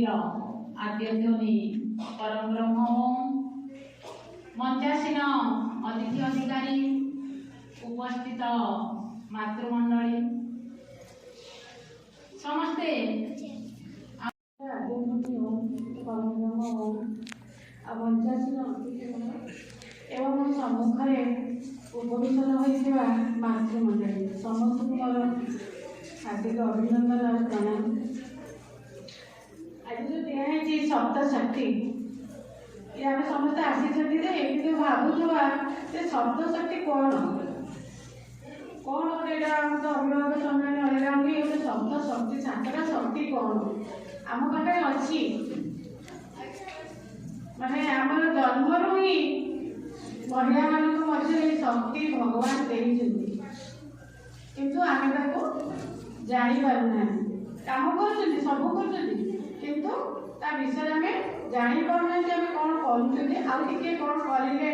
आद्यध्वनि परम ब्रह्म मंचासीन अतिथि अधिकारी उपस्थित मातृमंडली समस्ते मंचासीन अतिथि एवं सम्मुखें उपवेशन होता मातृमंडली समस्त मोर हार्दिक अभिनंदन और प्रणाम। आज जो दिखाई सप्तशक्ति आम समस्त आसी भावुवा सप्तशक्ति कौन कौन तो अभिभावक सम्मेलन अलग गोटे सप्तशक्ति सातटा शक्ति कौन आम पाखे अच्छी माने आम जन्मरू ही महिला मान शक्ति भगवान किंतु आम जापारूना कम कर सब किंतु ता विषय आम जापारूना आम कौन करें कौन करेंगे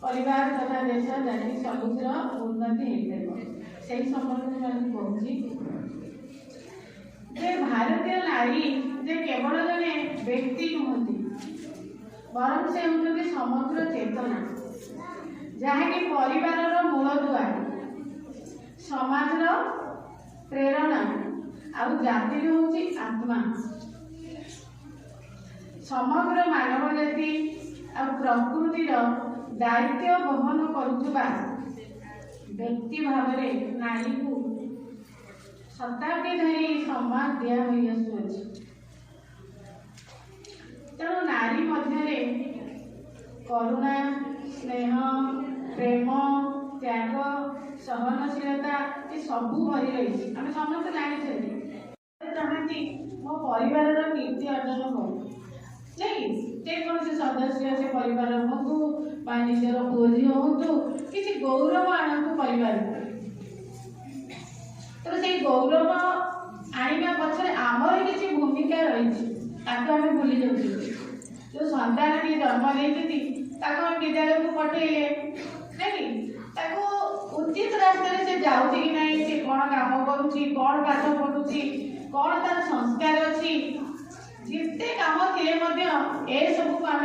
परिवार तथा देश जाति सबुर उन्नति से संपर्क में कहूँ भारतीय नारी जे केवल जने व्यक्ति नुहति बरं से होती समग्र चेतना जहाँकि परिवार मूल दुआर समाज प्रेरणा आउ जाति हूँ आत्मा समग्र मानव जाति आ प्रकृतिर दायित्व बहन करुवा व्यक्ति भाव नारी को शताब्दी धरी सम्मान दिया तेणु नारी मध्य करुणा स्नेह प्रेम त्याग सहनशीलता ये सबू भरी रही आम समस्त जानी चाहती मो परिवार कीर्ति अर्जन करूँ नहीं जेकोसी सदस्य से परिवार हूँ निजर पुओ झी हूँ किसी गौरव आणतु परिवार तो से गौरव आने पछरे आमर किसी भूमिका रही आम भूली जाऊँ जो सन्तान भी जन्म देती विद्यालय को पठेले नहीं उचित रास्ते से जाऊँ कि ना सी कौन काम करुँच कौन पाठ पढ़ुची कौन तार संस्कार अच्छी जिते काम थे सब आम